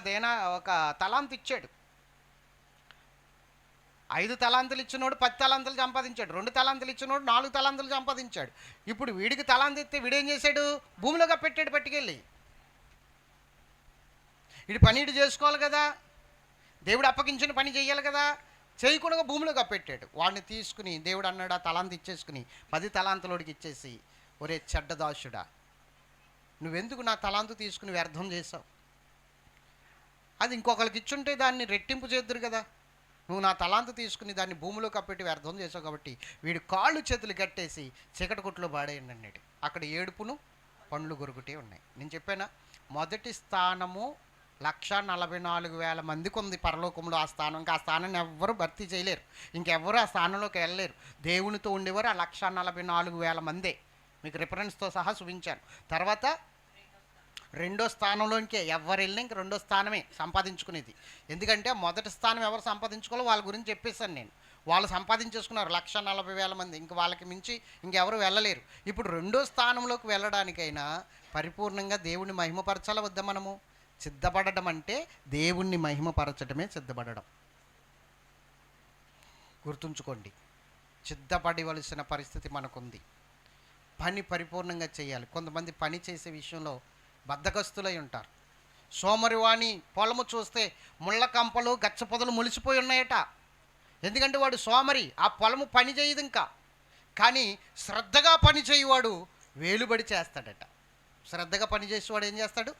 తలాంతు ఇచ్చాడు. 5 తలాంతులు ఇచ్చినోడు 10 తలాంతులు సంపాదించాడు, 2 తలాంతులు ఇచ్చినోడు 4 తలాంతులు సంపాదించాడు. ఇప్పుడు వీడికి తలాంతు ఇస్తే వీడేం చేశాడు, భూమిలోగా పెట్టాడు పట్టుకెళ్ళి. వీడి పని ఇటు చేసుకోవాలి కదా, దేవుడు అప్పగించిన పని చేయాలి కదా, చేయకుండా భూమిలో కప్పెట్టాడు. వాడిని తీసుకుని దేవుడు అన్నాడు, ఆ తలాంత ఇచ్చేసుకుని 10 తలాంతులోడికి ఇచ్చేసి, ఒరే చెడ్డదాసుడా, నువ్వెందుకు నా తలాంతు తీసుకుని వ్యర్థం చేసావు, అది ఇంకొకరికి ఇచ్చుంటే దాన్ని రెట్టింపు చేద్దురు కదా, నువ్వు నా తలాంతు తీసుకుని దాన్ని భూమిలో కప్పెట్టి వ్యర్థం చేసావు కాబట్టి వీడి కాళ్ళు చేతులు కట్టేసి చీకటి కొట్టులో పాడేయండి అన్నాడు. అక్కడ ఏడుపును పండ్లు గొరుకుటే ఉన్నాయి. నేను చెప్పానా, మొదటి స్థానము 144,000 మందికి ఉంది పరలోకంలో. ఆ స్థానం, ఇంకా ఆ స్థానాన్ని ఎవ్వరూ భర్తీ చేయలేరు, ఇంకెవ్వరూ ఆ స్థానంలోకి వెళ్ళలేరు. దేవునితో ఉండేవారు ఆ 144,000 మందే, మీకు రిఫరెన్స్తో సహా చూపించాను. తర్వాత రెండో స్థానంలోనికే ఎవరు వెళ్ళినా ఇంక రెండో స్థానమే సంపాదించుకునేది. ఎందుకంటే మొదటి స్థానం ఎవరు సంపాదించుకోవాలో వాళ్ళ గురించి చెప్పేశాను నేను. వాళ్ళు సంపాదించేసుకున్నారు 140,000 మంది, ఇంక వాళ్ళకి మించి ఇంకెవరు వెళ్ళలేరు. ఇప్పుడు రెండో స్థానంలోకి వెళ్ళడానికైనా పరిపూర్ణంగా దేవుణ్ణి మహిమపరచాల వద్దా మనము? సిద్ధపడడం అంటే దేవుణ్ణి మహిమపరచడమే సిద్ధపడడం. గుర్తుంచుకోండి, సిద్ధపడవలసిన పరిస్థితి మనకుంది. పని పరిపూర్ణంగా చేయాలి. కొంతమంది పని చేసే విషయంలో బద్ధకస్తులై ఉంటారు. సోమరివాణి పొలము చూస్తే ముళ్ళ కంపలు గచ్చ పొదలు ములిసిపోయి ఉన్నాయట. ఎందుకంటే వాడు సోమరి, ఆ పొలము పని చేయదు ఇంకా. కానీ శ్రద్ధగా పని చేయువాడు వేలుబడి చేస్తాడట. శ్రద్ధగా పని చేసేవాడు ఏం చేస్తాడు,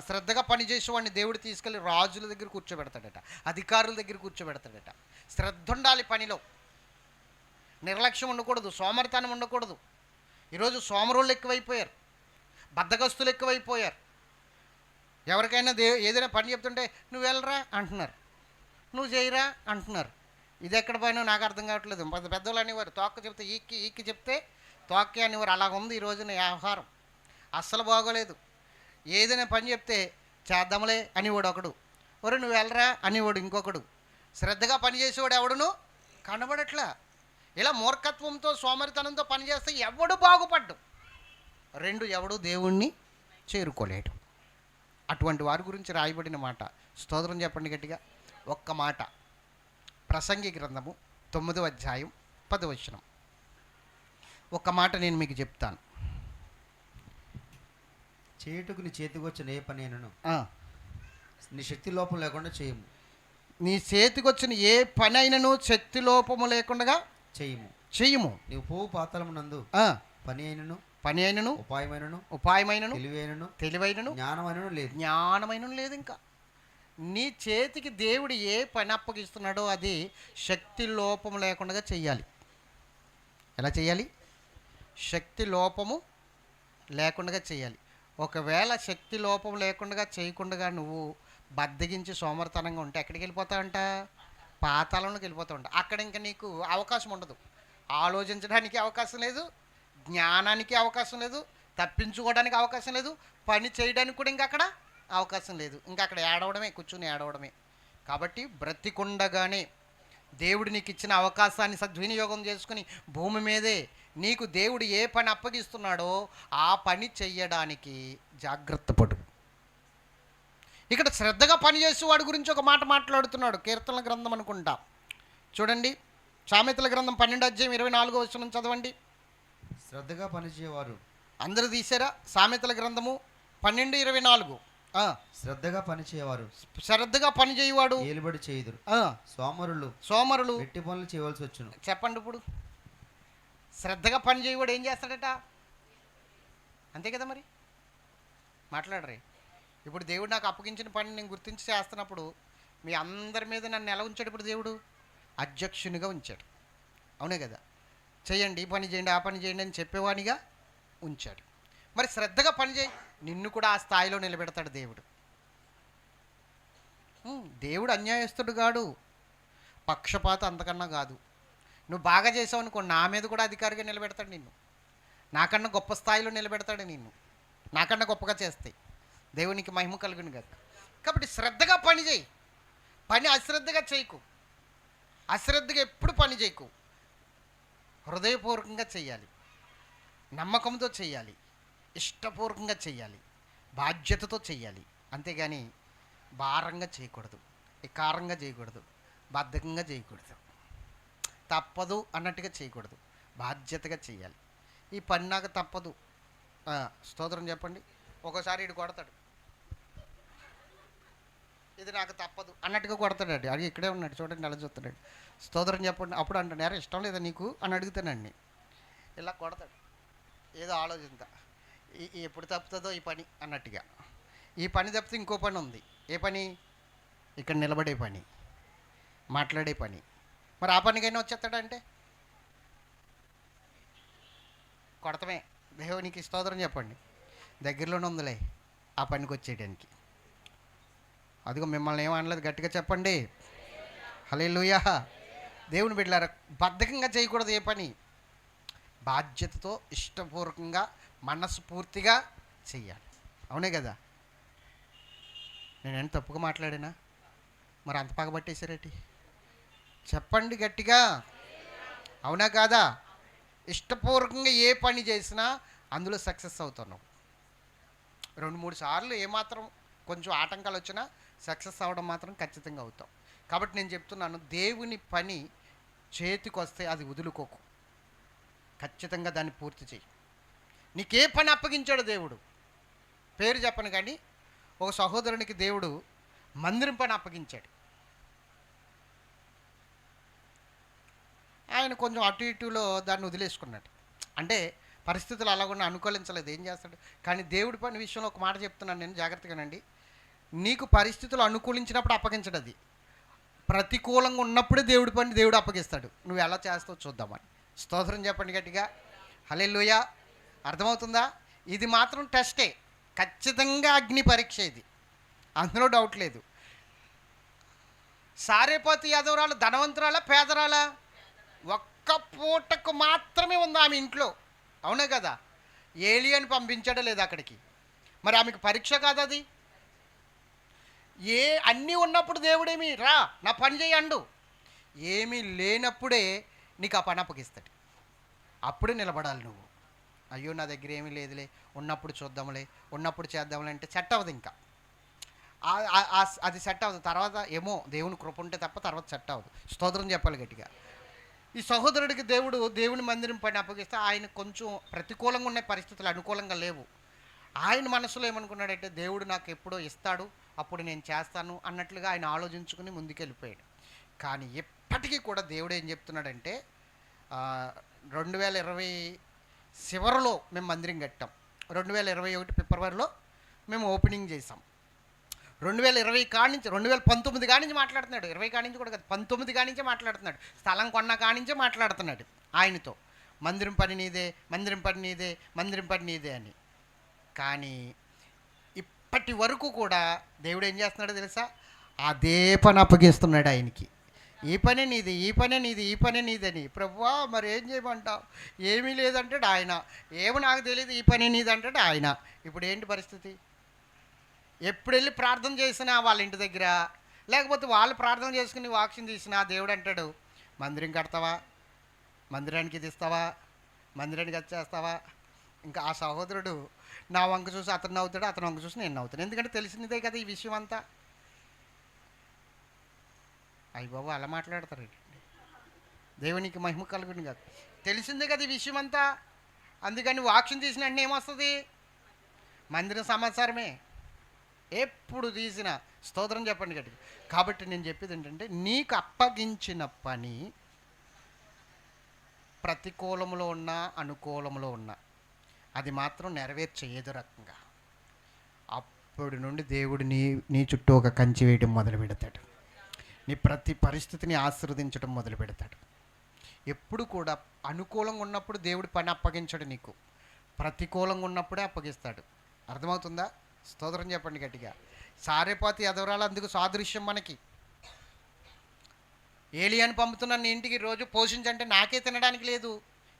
శ్రద్ధగా పనిచేసేవాడిని దేవుడు తీసుకెళ్ళి రాజుల దగ్గర కూర్చోబెడతాడట, అధికారుల దగ్గర కూర్చోబెడతాడట. శ్రద్ధ ఉండాలి పనిలో, నిర్లక్ష్యం ఉండకూడదు, సోమరితనం ఉండకూడదు. ఈరోజు సోమరుళ్ళు ఎక్కువైపోయారు, బద్ధకస్తులు ఎక్కువైపోయారు. ఎవరికైనా ఏదైనా పని చెప్తుంటే నువ్వు వెళ్ళరా అంటున్నారు, నువ్వు చేయరా అంటున్నారు. ఇది ఎక్కడ పైన నాకు అర్థం కావట్లేదు. పెద్దవాళ్ళు అనేవారు తోక్క చెప్తే ఈక్కి చెప్తే తోక్కే అనేవారు. అలాగ ఉంది ఈ రోజున వ్యవహారం, అస్సలు బాగోలేదు. ఏదైనా పని చెప్తే చేద్దాంలే అనేవాడు ఒకడు, ఒరే నువ్వు వెళ్ళరా అనేవాడు ఇంకొకడు. శ్రద్ధగా పనిచేసేవాడు ఎవడును కనబడట్లా. ఇలా మూర్ఖత్వంతో సోమరితనంతో పనిచేస్తే ఎవడు బాగుపడ్డు, ఎవడు దేవుణ్ణి చేరుకోలేడు. అటువంటి వారి గురించి రాయబడిన మాట. స్తోత్రం చెప్పండి గట్టిగా. ఒక్క మాట, ప్రసంగి గ్రంథము 9వ అధ్యాయం 10వ వచనం. ఒక్క మాట నేను మీకు చెప్తాను. చేయుటకు నీ చేతికి వచ్చిన ఏ పని అయినను నీ శక్తి లోపం లేకుండా చేయము. నీ చేతికి వచ్చిన ఏ పని అయినను శక్తి లోపము లేకుండా చెయ్యము. నీవు పోవు పాతాళమునందు పని అయినను ఉపాయమైనను తెలివైనను జ్ఞానమైనను లేదు. ఇంకా నీ చేతికి దేవుడు ఏ పని అప్పగిస్తున్నాడో అది శక్తి లోపము లేకుండా చెయ్యాలి. ఎలా చేయాలి? శక్తి లోపము లేకుండా చేయాలి. ఒకవేళ శక్తి లోపం లేకుండా చేయకుండా నువ్వు బద్దగించి సోమరితనంగా ఉంటే ఎక్కడికి వెళ్ళిపోతావంట? పాతాళంలోకి వెళ్ళిపోతావంట. అక్కడ ఇంకా నీకు అవకాశం ఉండదు, ఆలోచించడానికి అవకాశం లేదు, జ్ఞానానికి అవకాశం లేదు, తప్పించుకోవడానికి అవకాశం లేదు, పని చేయడానికి కూడా ఇంకా అక్కడ అవకాశం లేదు. ఇంకా అక్కడ ఏడవడమే, కూర్చుని ఏడవడమే. కాబట్టి బ్రతికుండగానే దేవుడు నీకు ఇచ్చిన అవకాశాన్ని సద్వినియోగం చేసుకుని భూమి మీదే నీకు దేవుడు ఏ పని అప్పగిస్తున్నాడో ఆ పని చెయ్యడానికి జాగ్రత్త పడు. ఇక్కడ శ్రద్ధగా పనిచేసేవాడి గురించి ఒక మాట మాట్లాడుతున్నాడు. కీర్తనల గ్రంథం అనుకుంటా, చూడండి, సామెతల గ్రంథం 12వ అధ్యాయం 24వ వచనం చదవండి. శ్రద్ధగా పనిచేయవారు అందరూ తీసారా? సామెతల గ్రంథము 12:24. శ్రద్ధగా పని చేయవాడు ఏలుబడి చేయుదురు, సోమరులు ఎట్టి పనులు చేయవలసి వచ్చును. చెప్పండి, ఇప్పుడు శ్రద్ధగా పని చేయవాడు ఏం చేస్తాడట? అంతే కదా, మరి మాట్లాడరే. ఇప్పుడు దేవుడు నాకు అప్పగించిన పని నేను గుర్తించి చేస్తున్నప్పుడు మీ అందరి మీద నన్ను ఎలా ఉంచాడు? ఇప్పుడు దేవుడు అధ్యక్షునిగా ఉంచాడు, అవునే కదా? చేయండి, ఈ పని చేయండి, ఆ పని చేయండి అని చెప్పేవానిగా ఉంచాడు. మరి శ్రద్ధగా పని చేయి, నిన్ను కూడా ఆ స్థాయిలో నిలబెడతాడు దేవుడు. దేవుడు అన్యాయస్తుడు కాడు, పక్షపాత అంతకన్నా కాదు. నువ్వు బాగా చేసావు అనుకో, నా మీద కూడా అధికారిగా నిలబెడతాడు నిన్ను, నాకన్నా గొప్ప స్థాయిలో నిలబెడతాడు నిన్ను, నాకన్నా గొప్పగా చేస్తాయి. దేవునికి మహిమ కలుగును కాదు. కాబట్టి శ్రద్ధగా పని చేయి, పని అశ్రద్ధగా చేయకు, అశ్రద్ధగా ఎప్పుడు పని చేయకు. హృదయపూర్వకంగా చెయ్యాలి, నమ్మకంతో చెయ్యాలి, ఇష్టపూర్వకంగా చెయ్యాలి, బాధ్యతతో చెయ్యాలి. అంతేగాని భారంగా చేయకూడదు, వికారంగా చేయకూడదు, బద్ధకంగా చేయకూడదు, తప్పదు అన్నట్టుగా చేయకూడదు, బాధ్యతగా చేయాలి. ఈ పని నాకు తప్పదు, స్తోత్రం చెప్పండి. ఒక్కోసారి ఇటు కొడతాడు, ఇది నాకు తప్పదు అన్నట్టుగా కొడతాడండి. అడిగి ఇక్కడే ఉన్నాడు చూడండి, అలా చూస్తాడు. స్తోత్రం చెప్పండి. అప్పుడు అంటాడు, యారా ఇష్టం లేదా నీకు అని అడుగుతానండి. ఇలా కొడతాడు, ఏదో ఆలోచించా ఎప్పుడు తప్పుతుందో ఈ పని అన్నట్టుగా. ఈ పని తప్పితే ఇంకో పని ఉంది. ఏ పని? ఇక్కడ నిలబడే పని, మాట్లాడే పని. మరి ఆ పనికైనా వచ్చేస్తాడంటే కొడతమే. దేవునికి స్తోత్రం చెప్పండి. దగ్గరలోనే ఉందిలే ఆ పనికి వచ్చేయడానికి. అదిగో మిమ్మల్ని ఏమనలేదు, గట్టిగా చెప్పండి హల్లెలూయా. దేవుని బిడ్డలారా, బద్ధకంగా చేయకూడదు ఏ పని, బాధ్యతతో ఇష్టపూర్వకంగా మనస్ఫూర్తిగా చెయ్యాలి. అవునే కదా? నేనేం తప్పుగా మాట్లాడానా? మరి అంత పగబట్టేశారేటి? చెప్పండి గట్టిగా, అవునా కాదా? ఇష్టపూర్వకంగా ఏ పని చేసినా అందులో సక్సెస్ అవుతున్నావు. 2-3 సార్లు ఏమాత్రం కొంచెం ఆటంకాలు వచ్చినా సక్సెస్ అవ్వడం మాత్రం ఖచ్చితంగా అవుతాం. కాబట్టి నేను చెప్తున్నాను, దేవుని పని చేతికి వస్తే అది వదులుకోకు, ఖచ్చితంగా దాన్ని పూర్తి చేయి. నీకే పని అప్పగించాడు దేవుడు, పేరు చెప్పను కానీ ఒక సహోదరునికి దేవుడు మందిరం పని అప్పగించాడు. ఆయన కొంచెం అటు ఇటులో దాన్ని వదిలేసుకున్నాడు. అంటే పరిస్థితులు అలాగన్నా అనుకూలించలేదు, ఏం చేస్తాడు. కానీ దేవుడి పని విషయంలో ఒక మాట చెప్తున్నాను నేను, జాగ్రత్తగానండి. నీకు పరిస్థితులు అనుకూలించినప్పుడు అప్పగించడు, అది ప్రతికూలంగా ఉన్నప్పుడే దేవుడి పని దేవుడు అప్పగిస్తాడు. నువ్వు ఎలా చేస్తావు చూద్దామని. స్తోత్రం చెప్పండి గట్టిగా హల్లెలూయా. అర్థమవుతుందా? ఇది మాత్రం టెస్టే, ఖచ్చితంగా అగ్ని పరీక్ష ఇది, అందులో డౌట్ లేదు. సారేపోతు యాదవరాలు ధనవంతురాలా పేదరాలా? ఒక్క పూటకు మాత్రమే ఉంది ఆమె ఇంట్లో, అవునే కదా? ఏలియన్ పంపించాడో లేదు అక్కడికి, మరి ఆమెకు పరీక్ష కాదు అది. అన్నీ ఉన్నప్పుడు దేవుడేమి రా నా పని చేయండు, ఏమీ లేనప్పుడే నీకు ఆ పని అప్పగిస్తాడు. అప్పుడే నిలబడాలి నువ్వు. అయ్యో నా దగ్గర ఏమీ లేదులే, ఉన్నప్పుడు చూద్దాంలే, ఉన్నప్పుడు చేద్దాంలే అంటే సెట్ అవ్వదు. ఇంకా అది సెట్ అవ్వదు. తర్వాత ఏమో దేవుని కృప ఉంటే తప్ప తర్వాత సెట్ అవ్వదు. స్తోత్రం చెప్పాలి గట్టిగా. ఈ సహోదరుడికి దేవుని మందిరం పని అప్పగిస్తే ఆయన కొంచెం ప్రతికూలంగా ఉన్న పరిస్థితులు అనుకూలంగా లేవు. ఆయన మనసులో ఏమనుకున్నాడంటే, దేవుడు నాకు ఎప్పుడో ఇస్తాడు, అప్పుడు నేను చేస్తాను అన్నట్లుగా ఆయన ఆలోచించుకుని ముందుకెళ్ళిపోయాడు. కానీ ఎప్పటికీ కూడా దేవుడు ఏం చెప్తున్నాడంటే, 2020 చివరిలో మేము మందిరం కట్టాం, 2021 ఫిబ్రవరిలో మేము ఓపెనింగ్ చేసాం. 2020 కానించి 2019 కానించి మాట్లాడుతున్నాడు, 20 కానించి కూడా కాదు, 19 కానించే మాట్లాడుతున్నాడు. స్థలం కొన్న కానించే మాట్లాడుతున్నాడు ఆయనతో, మందిరం పని నీదే, మందిరం పని నీదే, మందిరం పని నీదే అని. కానీ ఇప్పటి వరకు కూడా దేవుడు ఏం చేస్తున్నాడో తెలుసా? అదే పని అప్పగిస్తున్నాడు ఆయనకి. ఈ పనే నీది, ఈ పనే నీది, ఈ పనే నీదని. ప్రభువా మరి ఏం చేయమంటావు? ఏమీ లేదంటాడు ఆయన. ఏమో నాకు తెలియదు, ఈ పని నీది అంటాడు ఆయన. ఇప్పుడు ఏంటి పరిస్థితి? ఎప్పుడు వెళ్ళి ప్రార్థన చేసినా వాళ్ళ ఇంటి దగ్గర, లేకపోతే వాళ్ళు ప్రార్థన చేసుకుని వాక్యం తీసినా దేవుడు అంటాడు, మందిరం కడతావా, మందిరానికి ఇది ఇస్తావా, మందిరానికి వచ్చేస్తావా? ఇంకా ఆ సహోదరుడు నా వంక చూసి అతను నవ్వుతాడు, అతను వంక చూసి నేను నవ్వుతాను. ఎందుకంటే తెలిసినదే కదా ఈ విషయం అంతా. అయ్య బాబు అలా మాట్లాడతారు, దేవునికి మహిమ కలుగును కాదు. తెలిసిందే కదా ఈ విషయం అంతా. అందుకని వాక్యం తీసిన అంటే ఏమొస్తుంది? మందిరం సమాచారమే ఎప్పుడు తీసిన. స్తోత్రం చెప్పండి గట్టిగా. కాబట్టి నేను చెప్పేది ఏంటంటే, నీకు అప్పగించిన పని ప్రతికూలంలో ఉన్నా అనుకూలంలో ఉన్నా అది మాత్రం నెరవేర్చే ఏదో రకంగా. అప్పటి నుండి దేవుడు నీ చుట్టూ ఒక కంచి వేయడం మొదలు పెడతాడు, నీ ప్రతి పరిస్థితిని ఆశీర్వదించడం మొదలు పెడతాడు. ఎప్పుడు కూడా అనుకూలంగా ఉన్నప్పుడు దేవుడు పని అప్పగించడు నీకు, ప్రతికూలంగా ఉన్నప్పుడే అప్పగిస్తాడు. అర్థమవుతుందా? స్తోత్రం చెప్పండి గట్టిగా. సారెపాతి ఎదవరాలు అందుకు సాదృశ్యం మనకి. ఏలియాని పంపుతున్నాను నీ ఇంటికి, రోజు పోషించంటే నాకే తినడానికి లేదు,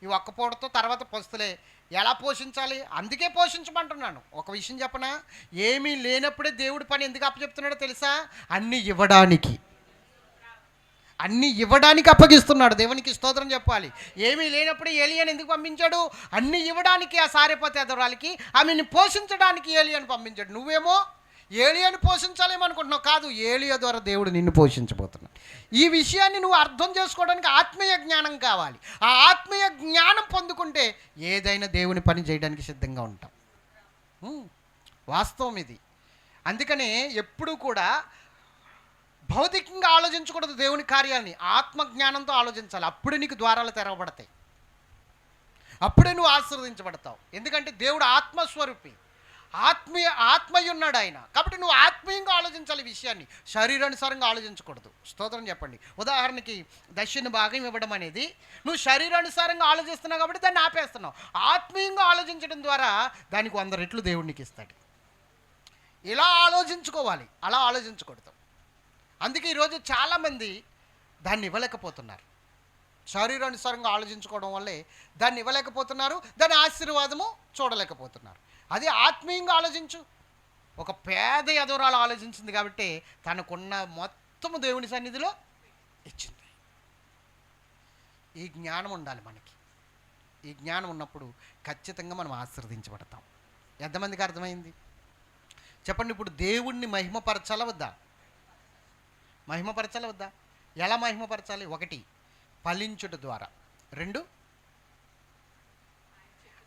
ఈ ఒక్క పూటతో తర్వాత పస్తులే, ఎలా పోషించాలి? అందుకే పోషించమంటున్నాను. ఒక విషయం చెప్పనా, ఏమీ లేనప్పుడే దేవుడి పని ఎందుకు అప్పచెప్తున్నాడో తెలుసా? అన్నీ ఇవ్వడానికి, అన్నీ ఇవ్వడానికి అప్పగిస్తున్నాడు. దేవునికి స్తోత్రం చెప్పాలి. ఏమీ లేనప్పుడు ఏలియాని ఎందుకు పంపించాడు? అన్నీ ఇవ్వడానికి ఆ సారెపాతి ఎదవరాలకి, ఆమెని పోషించడానికి ఏలియాని పంపించాడు. నువ్వేమో ఏలియాని పోషించాలేమనుకుంటున్నావు, కాదు, ఏలియా ద్వారా దేవుడు నిన్ను పోషించబోతున్నాడు. ఈ విషయాన్ని నువ్వు అర్థం చేసుకోవడానికి ఆత్మీయ జ్ఞానం కావాలి. ఆ ఆత్మీయ జ్ఞానం పొందుకుంటే ఏదైనా దేవుని పని చేయడానికి సిద్ధంగా ఉంటాం. వాస్తవం ఇది. అందుకనే ఎప్పుడూ కూడా భౌతికంగా ఆలోచించకూడదు దేవుని కార్యాలని, ఆత్మజ్ఞానంతో ఆలోచించాలి. అప్పుడే నీకు ద్వారాలు తెరవబడతాయి, అప్పుడే నువ్వు ఆశీర్వదించబడతావు. ఎందుకంటే దేవుడు ఆత్మస్వరూపి, ఆత్మయున్నాడు ఆయన. కాబట్టి నువ్వు ఆత్మీయంగా ఆలోచించాలి ఈ విషయాన్ని, శరీరానుసారంగా ఆలోచించకూడదు. స్తోత్రం చెప్పండి. ఉదాహరణకి దక్షిణ భాగం ఇవ్వడం అనేది నువ్వు శరీరానుసారంగా ఆలోచిస్తున్నావు కాబట్టి దాన్ని ఆపేస్తున్నావు. ఆత్మీయంగా ఆలోచించడం ద్వారా దానికి 100 రెట్లు దేవుడికి ఇస్తాడు. ఇలా ఆలోచించుకోవాలి, అలా ఆలోచించకూడదు. అందుకే ఈరోజు చాలామంది దాన్ని ఇవ్వలేకపోతున్నారు. శరీరానుసారంగా ఆలోచించుకోవడం వల్లే దాన్ని ఇవ్వలేకపోతున్నారు, దాని ఆశీర్వాదము చూడలేకపోతున్నారు. అది ఆత్మీయంగా ఆలోచించు. ఒక పేద ఎదవరాలు ఆలోచించింది కాబట్టి తనకున్న మొత్తము దేవుని సన్నిధిలో ఇచ్చింది. ఈ జ్ఞానం ఉండాలి మనకి. ఈ జ్ఞానం ఉన్నప్పుడు ఖచ్చితంగా మనం ఆశీర్వదించబడతాం. ఎంతమందికి అర్థమైంది చెప్పండి? ఇప్పుడు దేవుణ్ణి మహిమపరచాలా వద్దా? మహిమపరచాలా వద్దా? ఎలా మహిమపరచాలి? 1, ఫలించుట ద్వారా. 2,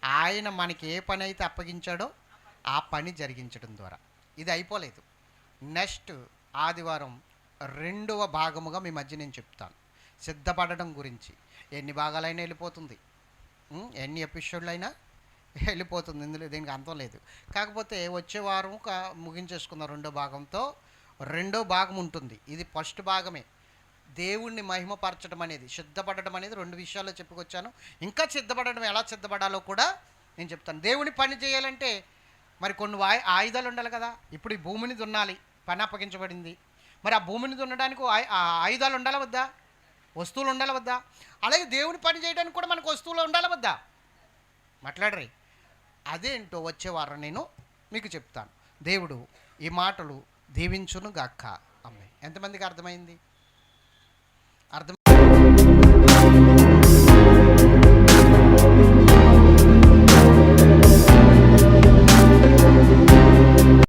ఆయన మనకి ఏ పని అయితే అప్పగించాడో ఆ పని జరిగించడం ద్వారా. ఇది అయిపోలేదు. నెక్స్ట్ ఆదివారం 2వ భాగముగా మీ మధ్య నేను చెప్తాను. సిద్ధపడడం గురించి. ఎన్ని భాగాలైనా వెళ్ళిపోతుంది, ఎన్ని ఎపిసోడ్లు అయినా వెళ్ళిపోతుంది, ఇందులో దీనికి అంతం లేదు. కాకపోతే వచ్చే వారం ముగించేసుకుందాం 2వ భాగంతో. 2వ భాగం ఉంటుంది. ఇది ఫస్ట్ భాగమే. దేవుణ్ణి మహిమపరచడం అనేది, సిద్ధపడడం అనేది 2 విషయాల్లో చెప్పుకొచ్చాను. ఇంకా సిద్ధపడడం, ఎలా సిద్ధపడాలో కూడా నేను చెప్తాను. దేవుని పని చేయాలంటే మరి కొన్ని ఆయుధాలు ఉండాలి కదా. ఇప్పుడు ఈ భూమిని దున్నాలి, పని అప్పగించబడింది. మరి ఆ భూమిని దున్నడానికి ఆయుధాలు ఉండాలి వద్దా? వస్తువులు ఉండాలి వద్దా? అలాగే దేవుని పని చేయడానికి కూడా మనకు వస్తువులు ఉండాలి వద్దా? మాట్లాడరే. అదేంటో వచ్చే వారం నేను మీకు చెప్తాను. దేవుడు ఈ మాటలు దీవించును గాక. అమ్మాయి ఎంతమందికి అర్థమైంది?